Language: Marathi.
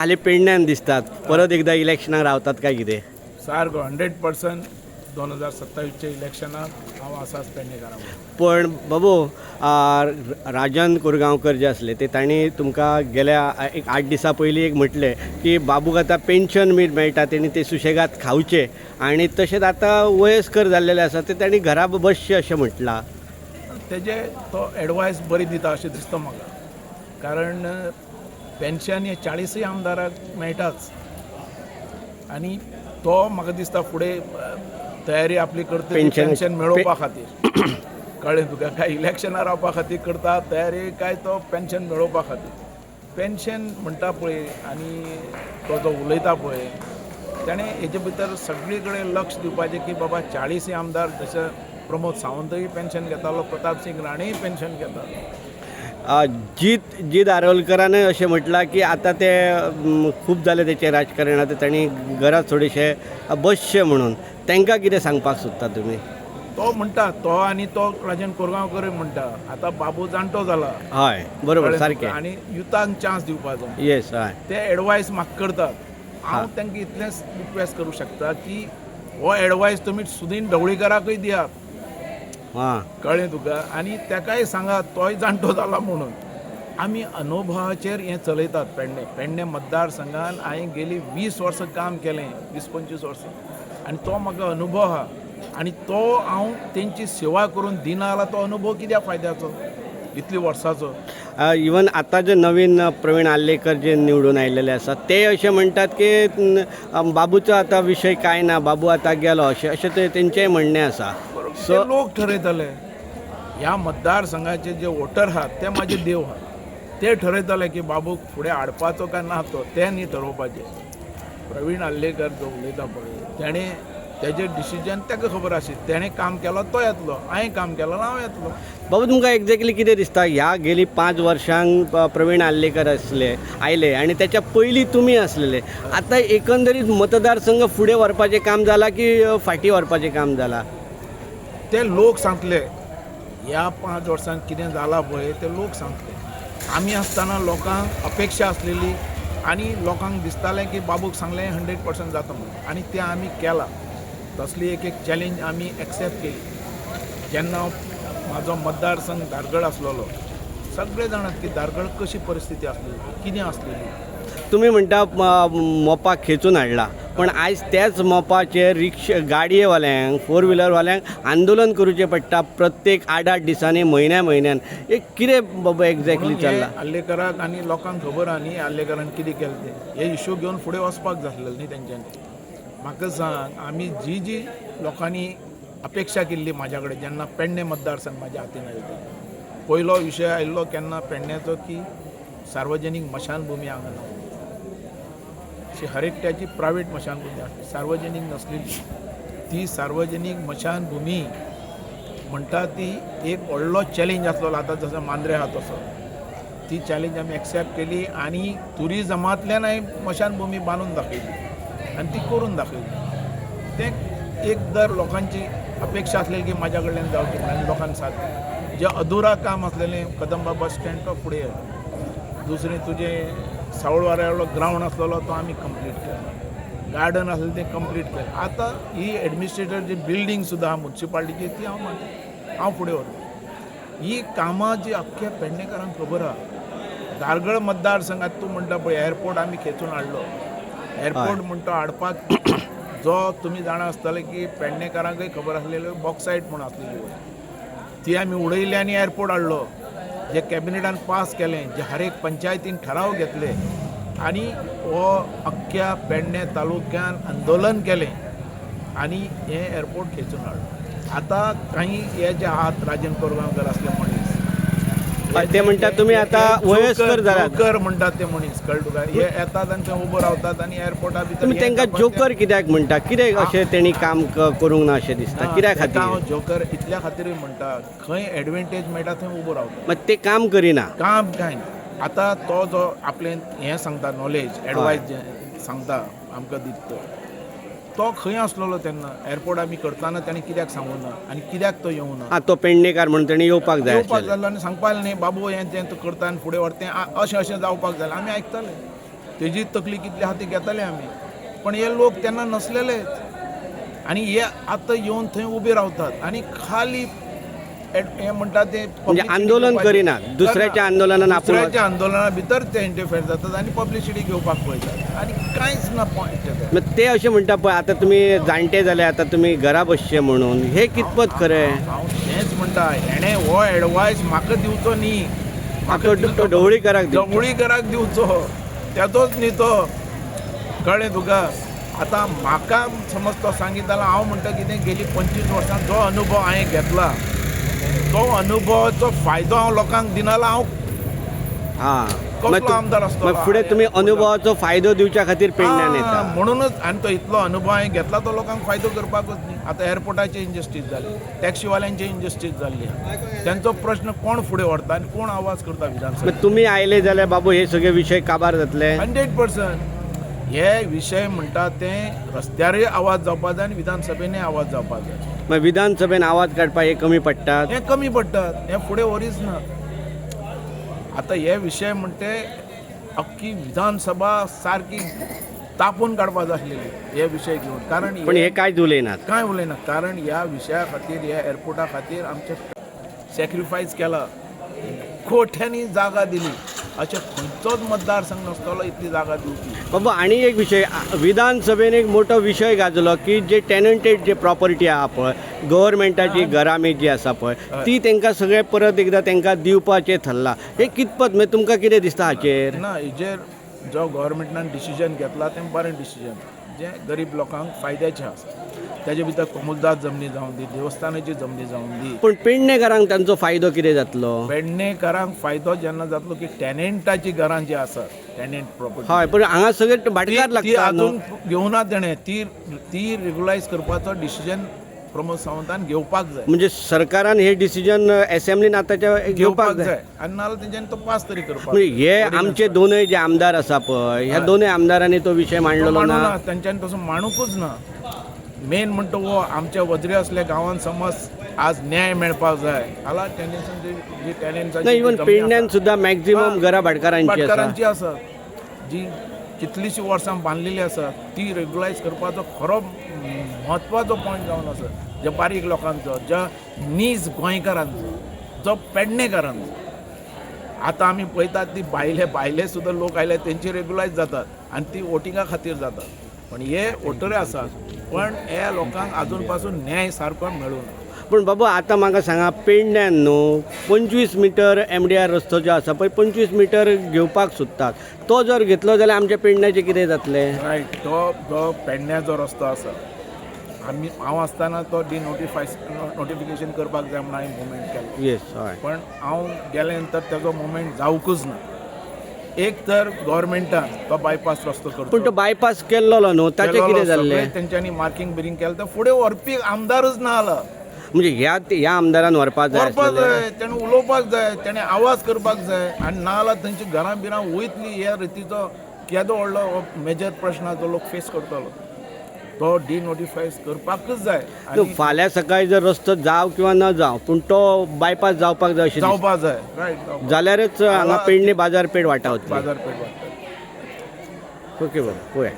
आले पेडण्यान दिसतात परत एकदा इलेक्शनाक रावतात काय कितें सारको 100% 2027च्या इलेक्शनाक हांव आसाच पेडणेकारा पण बाबू राजन कोरगांवकर जे असले ते तांणी तुमकां गेल्या एक 8 दिसां पयलीं एक म्हटलें की बाबूक आतां पेन्शन मेळटा तेणी ते सुशेगाद खावचे आणि तशेंच आतां वयस्कर जाल्लेले आसा ते तांणी घरा बसचे अशें म्हटलां. तेजे तो एडवायस बरी दिता अशें दिसता म्हाका. कारण पेन्शन हे 40 आमदाराक मेळटाच आनी तो म्हाका दिसता फुडें तयारी आपली करता पेन्शन मेळोवपा खातीर. कळ्ळें तुका काय इलेक्शनार रावपा खातीर करता तयारी काय तो पेन्शन मेळोवपा खातीर. पेन्शन म्हणटा पळय आनी तो जो उलयता पळय ताणें हेजे भितर सगळी कडेन लक्ष दिवपाचें की बाबा 40 आमदार जशे प्रमोद सावंतय पेन्शन घेतालो, प्रताप सिंग राणेय पेन्शन घेतालो. जीत आरोलकरानय अशें म्हटलां की आतां ते खूब जालें तेचें राजकारण आतां तांणी घरा थोडेशे बसचे म्हणून तांकां कितें सांगपाक सोदता तुमी? तो म्हणटा तो आनी तो राजन कोरगांवकर म्हणटा आतां बाबू जाणटो जाला. हय बरोबर सारकें. आनी युथाक चान्स दिवपाचो. येस हय. ते एडवायस म्हाका करतात. हांव तांकां इतलेंच रिक्वेस्ट करूं शकता की हो एडवायस तुमी सुदीन ढवळीकराकय दियात. हां कळ्ळें तुका. आनी ताकाय सांगात तोय जाणटो जाला म्हणून. आमी अनुभवाचेर हें चलयतात पेडणे मतदारसंघान हांवें गेली 20 वर्सां काम केलें 20-25 वर्सां आनी तो म्हाका अनुभव आहा आनी तो हांव तेंची सेवा करून दिना जाल्यार तो अनुभव कित्याक फायद्याचो इतली वर्सांचो. इवन आतां जे नवीन प्रवीण आल्लेकर जे निवडून आयिल्ले आसात ते अशें म्हणटात की बाबूचो आतां विशय कांय ना, बाबू आतां गेलो अशें ते तेंचेंय म्हणणें आसा. ते लोक ठरयतले. ह्या मतदारसंघाचे जे वोटर आहात ते म्हाजे देव आहात. ते ठरयतले की बाबूक फुडें हाडपाचो काय ना तो ते न्ही ठरोवपाचें. प्रवीण आल्लेकर जो उलयता पळय तेणें तेजें डिसिजन ताका खबर आसली. तेणें काम केलो तो येतलो, हांवें काम केलो हांव येतलो. बाबू तुमकां एक्झॅक्टली कितें दिसता ह्या गेली 5 वर्सांक प्रवीण आल्लेकर आयले आनी त्याच्या पयलीं तुमी आसलेले. आतां एकंदरीत मतदारसंघ फुडें व्हरपाचें काम जालां की फाटीं व्हरपाचें काम जालां? ते लोक सांगतले. ह्या 5 वर्सांत कितें जालां पळय ते लोक सांगतले. आमी आसतना लोकांक अपेक्षा आसलेली आनी लोकांक दिसतालें की बाबूक सांगलें 100% जाता म्हणून आनी तें आमी केलां. तसली एक चॅलेंज आमी एक्सेप्ट केली. जेन्ना म्हाजो मतदारसंघ दारगळ आसलेलो सगळे जाणात की दारगळ कशी परिस्थिती आसलेली कितें आसलेली. तुमी म्हणटा मोपाक खेचून हाडला पण आयज त्याच मोपाचेर गाडयेवाल्यांक 4 व्हिलरवाल्यांक आंदोलन करचें पडटा प्रत्येक 8-8 दिसांनी म्हयन्यान. एक कितें बाबा एक्झॅक्टली चल्लां? आल्लेकराक आनी लोकांक खबर आहा न्ही आल्लेकरान कितें केलें तें. हे इश्यू घेवन फुडें वचपाक जाय आसलेलें न्ही तेंच्यांनी. म्हाका सांग आमी जी लोकांनी अपेक्षा केल्ली म्हाज्या कडेन जेन्ना पेडणे मतदारसंघ म्हाज्या हातीन आयलो पयलो विशय आयिल्लो केन्ना पेडण्याचो की सार्वजनीक मशानभुमी हांगा अशी हर एकट्याची प्रायवेट मशानभुमी आसली सार्वजनीक नसलेली. ती सार्वजनीक मशानभुमी म्हणटा ती एक व्हडलो चॅलेंज आसलो. आतां जसो मांद्रे आहा तसो ती चॅलेंज आमी एक्सेप्ट केली आनी ट्युरिजमांतल्यान हांवें मशानभुमी बांदून दाखयली आनी ती करून दाखयली. तें एक दर लोकांची अपेक्षा आसलेली की म्हाज्या कडल्यान जावची म्हणून लोकांक साथ. जें अधुरा काम आसलेलें कदंबा बस स्टँड तो फुडें येयलो. दुसरें तुजें सावळवाऱ्यालो ग्रावंड आसलेलो तो आमी कंप्लीट केलो. गार्डन आसलें तें कंप्लीट केलें. आतां ही एडमिनिस्ट्रेटर जी बिल्डींग सुद्दां म्युन्सिपालिटीची ती हांव फुडें व्हरता. ही कामां जी अख्ख्या पेडणेकारांक खबर आहा. दारगळ मतदारसंघात तूं म्हणटा पळय एअरपोर्ट आमी खेचून हाडलो. एअरपोर्ट म्हणटा हाडपाक जो तुमी जाणा आसतले की पेडणेकारांकय खबर आसलेली बॉक्सायट म्हूण आसलेली ती आमी उडयली आनी एअरपोर्ट हाडलो. जे कॅबिनेटान पास केलें जे हर एक पंचायतीन ठराव घेतले आनी हो अख्ख्या पेडणे तालुक्यान आंदोलन केलें आनी हें एअरपोर्ट खेचून हाडलो. आतां काही हे जे आहात राजन कोरगांवकर असले मनीस ते म्हणटात तुमी आतां वयस्कर जाल्यात. जोकर म्हणटात ते मनीस कळ्ळें तुका. हे येतात आनी थंय उबो रावतात आनी एअरपोर्टा भितर तुमी तांकां जोकर कित्याक म्हणटा? कितें अशें तेणी काम करूंक ना अशें दिसता? कित्या खातीर? हांव जोकर इतल्या खातीरूय म्हणटा खंय एडवांटेज मेळटा थंय उबो रावता. मात ते काम करिना. काम कांय ना. आतां तो जो आपलें हें सांगता नॉलेज एडवायस जें सांगता आमकां दिता तो खंय आसलेलो तेन्ना एअरपोर्ट आमी करताना ताणें कित्याक सांगूना आनी कित्याक तो येवना? तो पेडणेकार म्हणून ताणें येवपाक जाय जाल्लो आनी सांगपाक न्ही बाबू हें जें तूं करता आनी फुडें व्हर तें अशें जावपाक जाय आमी आयकताले. तेजी तकली कितली आहा ती घेताले आमी, पण हे लोक तेन्ना नसलेलेच आनी हे आतां येवन थंय उबे रावतात आनी खाली हे म्हणटा ते म्हणजे आंदोलन करिनात, दुसऱ्याच्या आंदोलनान आपण दुसऱ्याच्या आंदोलना भितर ते इंटरफेअर जातात आनी पब्लिसिटी घेवपाक पळयतात आनी कांयच ना पॉयंट. मग ते अशें म्हणटा पळय, आतां तुमी जाणटे जाले, आतां तुमी घरा बसचे म्हणून, हे कितपत खरें? हांव तेंच म्हणटा, हेणें हो एडवायस म्हाका दिवचो न्ही, तो ढवळीकाराक दिवचो. ढवळीकाराक दिवचो, तेचोच न्ही तो. कळ्ळें तुका? आतां म्हाका समज तो सांगितलो, हांव म्हणटा कितें गेली 25 वर्सां जो अनुभव हांवें घेतला, तो अनुभवाचो फायदो हांव लोकांक दिनाला, हांव कसलो आमदार आसतलो? फुडें तुमी अनुभवाचो फायदो दिवच्या खातीर पेडण्यान येता. म्हणूनच आनी तो इतलो अनुभव हांवें घेतला तो लोकांक फायदो करपाकूच न्ही. आतां एअरपोर्टाची इंजस्टीस जाली, टॅक्सीवाल्यांची इंजस्टीस जाल्ली, त्यांचो प्रश्न कोण फुडें व्हरता आनी कोण आवाज करता विधानसभेत? मग तुमी आयले जाल्यार बाबू हे सगळे विशय काबार जातले. 100%. हे विशय म्हणटा ते रस्त्यारूय आवाज जावपाक जाय आनी विधानसभेनूय आवाज जावपाक जाय. मग विधानसभेन आवाज काडपाक हे कमी पडटात. हे कमी पडटात, हे फुडें वरीच ना. आतां हे विशय म्हणटे अख्खी विधानसभा सारकी तापोवन काडपाक जाय आसलेली हे विशय घेवन. कारण पण हे कांयच उलयनात. कांय उलयनात. कारण ह्या विशया खातीर, ह्या एअरपोर्टा खातीर आमचे सॅक्रिफायस केला, कोट्यांनी जागा दिली, अशें खंयचोच मतदारसंघ नासतलो इतली जागा दिवपी. बाबा आनी एक विशय, विधानसभेन एक मोठो विशय गाजलो की जे टेनंटेड जे प्रॉपर्टी आहा पळय, गव्हर्मेंटाची घरां जी आसा पळय, ती तांकां सगळे परत एकदां तांकां दिवपाचें थरलां. हे कितपत म्हणजे तुमकां कितें दिसता हाचेर? ना, हेजेर जो गव्हर्मेंटान डिसिजन घेतला तें बरें डिसिजन, जें गरीब लोकांक फायद्याचें आसा. तेजे भितर कमुलदाद जमनी जावं दी, देवस्थानाची जमनी जावं दी. पण पेडणेकारांक तांचो फायदो कितें जातलो? पेडणेकारांक फायदो जेन्ना जातलो की टॅनंटाची घरां जी आसात, टॅनंट प्रॉपर्टी, हय, पण हांगा सगळे भाटकार ती लागता न्हू. आजून घेवना तेणें. ती रेग्युलायज करपाचो डिसिजन प्रमोद सावंतान घेवपाक जाय. म्हणजे सरकारान हे डिसिजन असेंब्लीन आतांच्या घेवपाक जाय. आनी नाजाल्यार तेंच्यानी तो पास तरी करपाक. म्हणजे हे आमचे दोनूय जे आमदार आसा पळय, ह्या दोनूय आमदारांनी तो विशय मांडलेलो ना. तेंच्यांनी तसो माणूकूच ना. मेन म्हणटा हो आमच्या वजरे असल्या गांवांत समज आज न्याय मेळपाक जाय जाल्यार नाही, इवन पेडण्यान सुद्दां मॅक्झिमम घरा भाटकारांची आसा जी कितलीशीं वर्सां बांदलेली आसा, ती रेग्युलायज करपाचो खरो म्हत्वाचो पॉयंट जावन आसा. ज्या बारीक लोकांचो, ज्या नीज गोंयकारांचो, जो पेडणेकारांचो. आतां आमी पळयतात ती भायले सुद्दां लोक आयले, तेंची रेग्युलायज जातात आनी ती वोटिंगा खातीर जातात. पण हे वोटरे आसात, पण ह्या लोकांक आजून पासून न्याय सारको मेळूना. पण बाबा आतां म्हाका सांगा, पेडण्यान न्हू 25 मिटर MDR रस्तो जो आसा पळय, 25 मिटर घेवपाक सोदतात. तो जर घेतलो जाल्यार आमच्या पेडण्याचें कितें जातलें? रायट. तो जो पेडण्या जो रस्तो आसा, हांव आसतना तो नोटिफिकेशन करपाक जाय म्हणून हांवें मुवमेंट केलो. येस, हय. पण हांव गेले नंतर तेजो मुवमेंट जावंकूच ना. एक तर गव्हर्मेंटान तो बायपास रस्तो करतो, पण तो बायपास केल्लो न्हू, ताचें कितें जाल्लें? तेंच्यांनी मार्किंग बिरींग केलें, तर फुडें व्हरपी आमदारच ना आला. म्हणजे ह्या आमदारान व्हरपाक जाय आसलेलें. तेणें उलोवपाक जाय, तेणें आवाज करपाक जाय. आनी ना जाल्यार थंयची घरां बिरां वयतली. ह्या रितीचो केदो व्हडलो मेजर प्रश्न तो लोक फेस करतलो. तो डिनोटिफायज करपाकच जाय. फाल्यां सकाळी जर रस्तो जाव किंवा न जाव, पूण तो बायपास जावपाक जाय अशें जावपाक जाय. रायट. जाल्यारच हांगा पेडणे बाजारपेठ वाटावतली. बाजारपेठ वाडटा. ओके बरें, पळया.